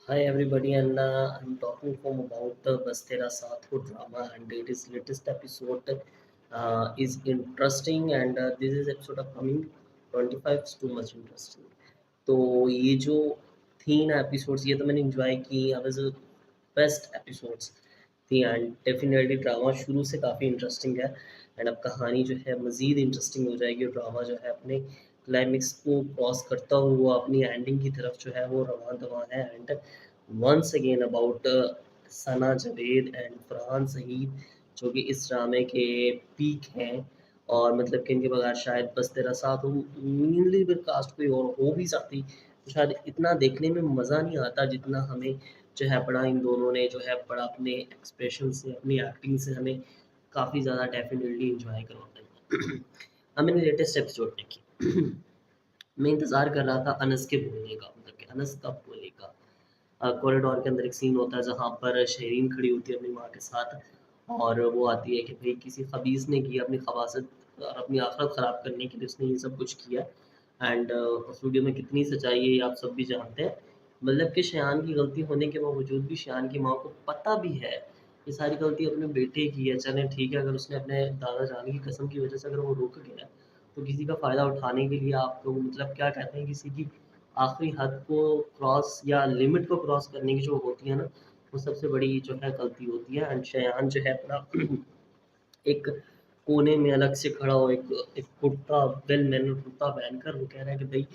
Hi everybody, and I'm talking from about the Bas Tera Saath Ho drama, and it is latest episode is interesting, and this is episode upcoming 25 is too much interesting. तो ये जो 3 episodes ये तो मैंने enjoy की, was best episodes थी, and definitely drama शुरू से काफ़ी इंटरेस्टिंग है, एंड अब कहानी जो है मज़ीद इंटरेस्टिंग हो जाएगी और ड्रामा जो है अपने क्लाइमेक्स को क्रॉस करता हुआ अपनी एंडिंग की तरफ जो है वो रवान दवा है। And once again about Sana Javed and Farhan Saeed, जो कि इस ड्रामे के पीक हैं, और मतलब कि इनके बगैर शायद बस तेरा साथ हो मेनली अगर कास्ट कोई और हो भी सकती तो शायद इतना देखने में मज़ा नहीं आता जितना हमें जो है बड़ा इन दोनों ने जो है बड़ा अपने एक्सप्रेशन से अपनी एक्टिंग से हमें काफ़ी ज़्यादा डेफिनेटली इंजॉय करवाते हैं। अब मैंने लेटेस्ट एपिसोड देखी। मैं इंतज़ार कर रहा था अनस के बोलने का, मतलब कि अनस कब बोलेगा। कॉरिडोर के अंदर एक सीन होता है जहाँ पर शहरीन खड़ी होती है अपनी माँ के साथ, और वो आती है कि भाई किसी खबीस ने किया अपनी खबासत और अपनी आखिरत ख़राब करने के लिए उसने ये सब कुछ किया। एंड उस वीडियो में कितनी सच्चाई है ये आप सब भी जानते हैं। मतलब कि शयान की गलती होने के बावजूद भी शयान की माँ को पता भी है ये सारी गलती अपने बेटे की है। चलें ठीक है, अगर उसने अपने दादा जान की कसम की वजह से अगर वो रुक गया तो किसी का फ़ायदा उठाने के लिए आप लोग मतलब क्या कहते हैं, किसी की आखिरी हद को क्रॉस या लिमिट को क्रॉस करने की जो होती है ना, वो सबसे बड़ी जो है गलती होती है। एंड शयान जो है अपना एक कोने में अलग से खड़ा हो, एक एक कुर्ता, वेल मैनर्ड कुर्ता पहनकर वो कह रहा है कि भाई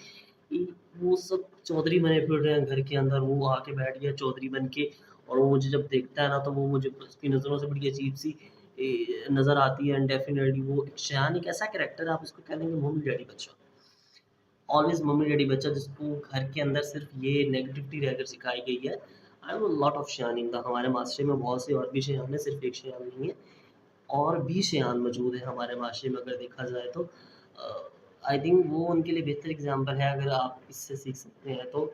ये वो सब चौधरी बने फिर रहे हैं घर के अंदर, वो आके बैठ गया चौधरी बन के। और वो मुझे जब देखता है ना तो वो मुझे उसकी नज़रों से बड़ी अजीब सी नज़र आती है। एंड डेफिनेटली वो शयान एक ऐसा कैरेक्टर है, आप इसको कह लेंगे मम्मी डैडी बच्चा, ऑलवेज मम्मी डैडी बच्चा, जिसको घर के अंदर सिर्फ ये नेगेटिविटी रहकर सिखाई गई है। I have a lot of Shayan in the हमारे माशरे में बहुत से और भी शयान है, सिर्फ एक शयान नहीं है, और भी शयान मौजूद है हमारे माशरे में अगर देखा जाए तो। आई थिंक वो उनके लिए बेहतर एग्जाम्पल है अगर आप इससे सीख सकते हैं तो,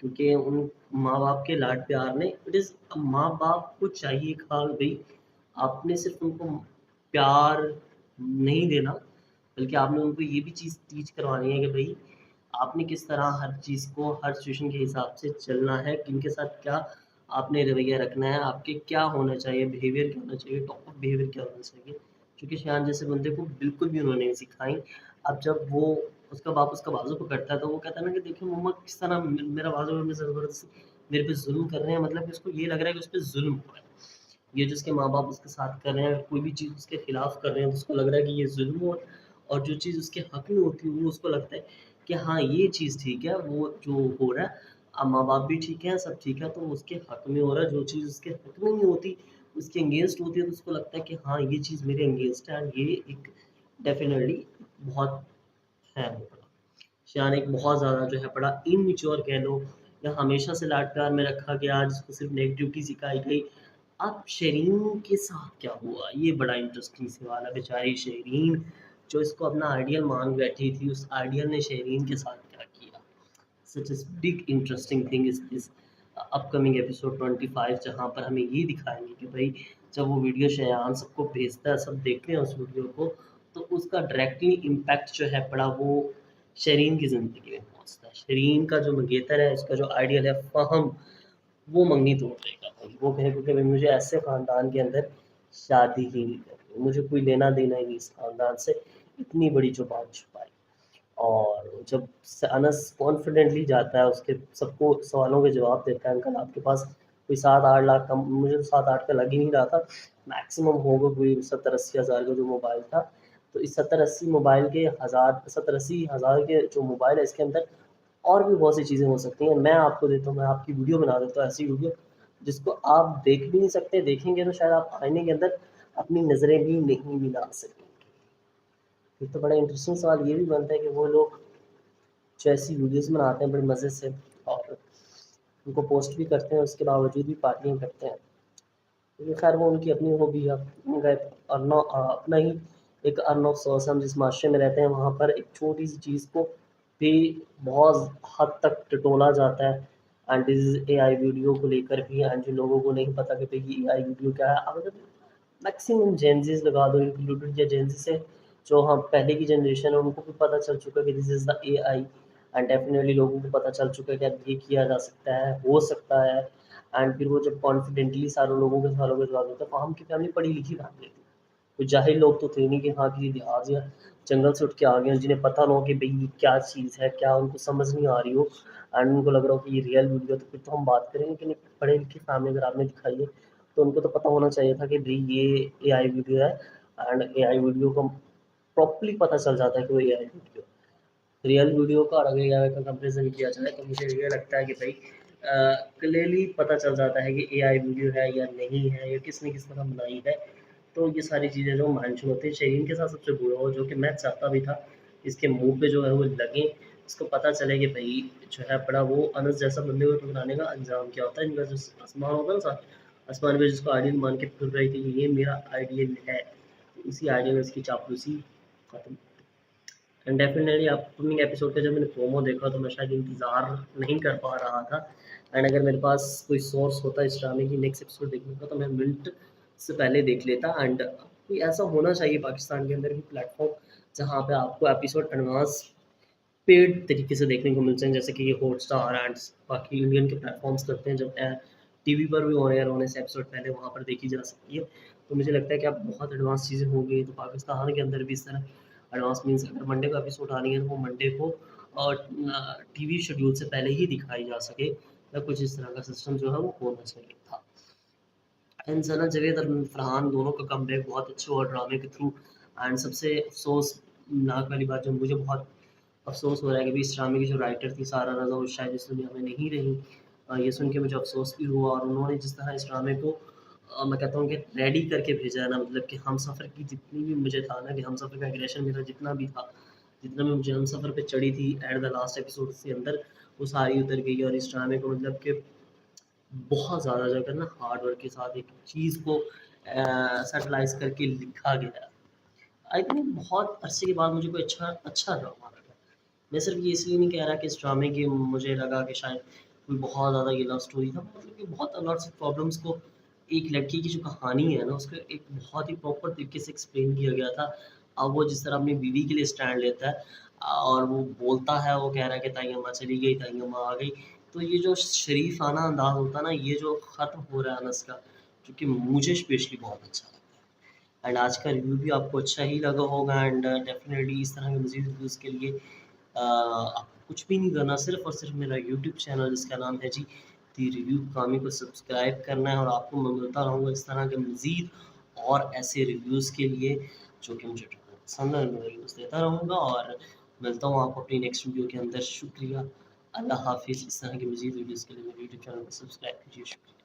क्योंकि उन माँ बाप के लाड प्यार ने इट इज़ माँ बाप को चाहिए खाल भाई, आपने सिर्फ उनको प्यार नहीं देना, बल्कि आपने उनको ये भी चीज़ टीच करवानी है कि भाई आपने किस तरह हर चीज़ को हर सिचुएशन के हिसाब से चलना है, किनके साथ क्या आपने रवैया रखना है, आपके क्या होना चाहिए, बिहेवियर क्या होना चाहिए, टॉप ऑफ बिहेवियर क्या होना चाहिए, क्योंकि शान जैसे बंदे को बिल्कुल भी उन्होंने नहीं सिखाई। अब जब वो उसका बाप उसका बाजू पकड़ता है तो वो कहता है ना कि देखिए मम्मा किस तरह मेरा बाजू में ज़बरदस्ती मेरे पे जुल्म कर रहे हैं, मतलब कि उसको ये लग रहा है कि उस पर जुल्म हो रहा है। ये जो उसके माँ बाप उसके साथ कर रहे हैं, कोई भी चीज़ उसके खिलाफ कर रहे हैं तो उसको लग रहा है कि ये जुल्म हो, और जो चीज़ उसके हक में होती है वो उसको लगता है कि हाँ ये चीज़ ठीक है, वो जो हो रहा है अब माँ बाप भी ठीक है, सब ठीक है, तो उसके हक में हो रहा है। जो चीज़ उसके हक में नहीं होती, उसके अगेंस्ट होती है, तो उसको लगता है कि हाँ ये चीज़ मेरे अगेंस्ट है, एंड ये एक डेफिनेटली बहुत है वो बड़ा शान, एक बहुत ज़्यादा जो है बड़ा इमैच्योर कह लो, या हमेशा से लाड प्यार में रखा गया जिसको सिर्फ नेगेटिविटी सिखाई गई। अब शरीन के साथ क्या हुआ, ये बड़ा इंटरेस्टिंग सवाल है। बेचारी शरीन जो इसको अपना आइडियल मान बैठी थी, उस आइडियल ने शरीन के साथ क्या किया। Such is big interesting thing is this upcoming episode 25, जहाँ पर हमें ये दिखाएंगे कि भाई जब वो वीडियो शयान सबको भेजता है, सब देखते हैं उस वीडियो को, तो उसका डायरेक्टली इम्पैक्ट जो है पड़ा वो शरीन की ज़िंदगी में पहुँचता है। शरीन का जो मंगेतर है, उसका जो आइडियल है फ़हम, वो मंगनी तोड़ देगा भाई। वो कहेगा कि भाई मुझे ऐसे ख़ानदान के अंदर शादी ही नहीं करनी, मुझे कोई लेना देना ही नहीं इस ख़ानदान से, इतनी बड़ी जो बात छुपाई। और जब अनस कॉन्फिडेंटली जाता है, उसके सबको सवालों के जवाब देता है, अंकल आपके पास कोई 7-8 लाख का, मुझे तो 7-8 का लग ही नहीं रहा था, मैक्सिमम होगा कोई 70-80 हज़ार का जो मोबाइल था। तो इस 70-80 मोबाइल के हज़ार 70-80 हज़ार के जो मोबाइल है इसके अंदर और भी बहुत सी चीज़ें हो सकती हैं। मैं आपको देता हूँ, मैं आपकी वीडियो बना देता हूँ, ऐसी वीडियो जिसको आप देख भी नहीं सकते, देखेंगे तो शायद आप आईने के अंदर अपनी नज़रें भी नहीं मिला सकेंगे। एक तो बड़ा इंटरेस्टिंग सवाल ये भी बनता है कि वो लोग जो ऐसी वीडियोज़ बनाते हैं बड़े मज़े से और उनको पोस्ट भी करते हैं, उसके बावजूद भी पार्टियाँ करते हैं। लेकिन खैर वो उनकी अपनी हॉबी है, उनका एक अपना ही एक अर्न ऑफ सोर्स। हम जिस माशरे में रहते हैं वहाँ पर एक छोटी सी चीज़ को भी बहुत हद तक टटोला जाता है। एंड दिस एआई वीडियो को लेकर भी, एंड जो लोगों को नहीं पता कि भाई ये एआई वीडियो क्या है, अब मैक्सिमम जेनज़ीज़ लगा दो इंक्लूडेड, या जेनज़ी से जो हम पहले की जनरेशन है उनको भी पता चल चुका है कि this is the AI. And definitely लोगों को पता चल चुका है कि अब ये किया जा सकता है, हो सकता है। एंड फिर वो जब कॉन्फिडेंटली सालों के बाद होता है, तो हम की फैमिली पढ़ी लिखी फैमिली थी। कुछ जाहिल लोग तो थे नहीं कि हाँ किसी देहात या जंगल से उठ के आ गए हैं, जिन्हें पता ना हो कि भाई ये क्या चीज़ है, क्या उनको समझ नहीं आ रही हो एंड उनको लग रहा हो कि ये रियल वीडियो। तो फिर तो हम बात करें, लेकिन एक पढ़े लिखे फैमिली अगर आपने दिखाई है तो उनको तो पता होना चाहिए था कि भाई ये एआई वीडियो है। एंड एआई वीडियो को प्रॉपरली पता चल जाता है कि वो एआई वीडियो, रियल वीडियो का और अगर एआई का कंपेरिजन किया जाए तो मुझे ये लगता है कि भाई क्लियरली पता चल जाता है कि एआई वीडियो है या नहीं है, या किसने किस तरह बनाई है। तो ये सारी चीज़ें जो मेंशन होती हैं, शहीन के साथ सबसे बुरा हो, जो कि मैं चाहता भी था इसके मुंह पे जो है वो लगे, इसको पता चले कि भाई जो है बड़ा वो अनस जैसा बंदे को टकराने का अंजाम क्या होता है। इनका जो आसमान होता है ना साथ, आसमान पे जिसको आइडियल मान के फिर रही थी कि ये मेरा आइडियल है, उसी आइडियल में इसकी चापलूसी खत्म। एंड डेफिनेटली अपकमिंग एपिसोड का जब मैंने प्रोमो देखा तो मैं शायद इंतज़ार नहीं कर पा रहा था। एंड अगर मेरे पास कोई सोर्स होता इस ड्रामे की नेक्स्ट एपिसोड देखने का, तो मैं मिनट से पहले देख लेता। एंड कोई ऐसा होना चाहिए पाकिस्तान के अंदर भी प्लेटफॉर्म जहाँ पे आपको एपिसोड एडवांस पेड तरीके से देखने को मिलते हैं, जैसे कि ये हॉटस्टार एंड बाकी इंडियन के प्लेटफॉर्म्स करते हैं, जब टीवी पर भी ऑन एयर होने से एपिसोड पहले वहाँ पर देखी जा सकती है। तो मुझे लगता है कि अब बहुत एडवांस चीज़ें हो गई, तो पाकिस्तान के अंदर भी इस तरह एडवांस मीन्स अगर मंडे को एपिसोड आ रही है तो वो मंडे को और टीवी शेड्यूल से पहले ही दिखाई जा सके, या कुछ इस तरह का सिस्टम जो है वो होना चाहिए था। एंड सना जावेद और फरहान दोनों का कमबैक बहुत अच्छा हुआ ड्रामे के थ्रू। एंड सबसे अफसोसनाक वाली बात जो मुझे बहुत अफ़सोस हो रहा है कि इस ड्रामे की जो राइटर थी सारा रज़ा, वो शायद इस दुनिया में नहीं रही। ये सुन के मुझे अफ़सोस भी हुआ। और उन्होंने जिस तरह इस ड्रामे को मैं कहता हूँ कि रेडी करके भेजा है ना, मतलब कि हमसफ़र की जितनी भी मुझे था ना कि हमसफ़र का एग्रेशन मेरा जितना भी था, जितना भी मुझे हमसफ़र पे चढ़ी थी एट द लास्ट एपिसोड के अंदर, वो सारी उतर गई। और इस ड्रामे को मतलब कि बहुत ज़्यादा जो है ना हार्ड वर्क के साथ एक चीज़ को सेटलाइज़ करके लिखा गया है। आई थिंक बहुत अरसे के बाद मुझे कोई अच्छा अच्छा ड्रामा लगा। मैं सिर्फ ये इसलिए नहीं कह रहा कि इस ड्रामे की मुझे लगा कि शायद कोई बहुत ज़्यादा ये लव स्टोरी था, मतलब कि बहुत लॉट्स ऑफ प्रॉब्लम्स को एक लड़की की जो कहानी है ना उसको एक बहुत ही प्रॉपर तरीके से एक्सप्लेन किया गया था। अब वो जिस तरह अपनी बीवी के लिए स्टैंड लेता है और वो बोलता है, वो कह रहा है कि ताई अम्मा चली गई, ताई अम्मा आ गई। तो ये जो शरीफाना अंदाज होता है ना, ये जो ख़त्म हो रहा है अनस का, जो कि मुझे स्पेशली बहुत अच्छा लगा। एंड आज का रिव्यू भी आपको अच्छा ही लगा होगा। एंड डेफिनेटली इस तरह के मज़ीद रिव्यूज़ के लिए आपको कुछ भी नहीं करना, सिर्फ़ और सिर्फ़ मेरा यूट्यूब चैनल जिसका नाम है जी दी रिव्यू कामी को सब्सक्राइब करना है। और आपको मैं मिलता रहूँगा इस तरह के मज़ीद और ऐसे रिव्यूज़ के लिए जो कि मुझे पसंद है, मैं रिव्यूज़ देता रहूँगा। और मिलता हूँ आपको अपनी नेक्स्ट वीडियो के अंदर। शुक्रिया, अल्लाह हाफ़िज़। इस तरह की मज़ीद वीडियोज़ के लिए मेरे यूट्यूब चैनल को सब्सक्राइब कीजिए। शुक्रिया।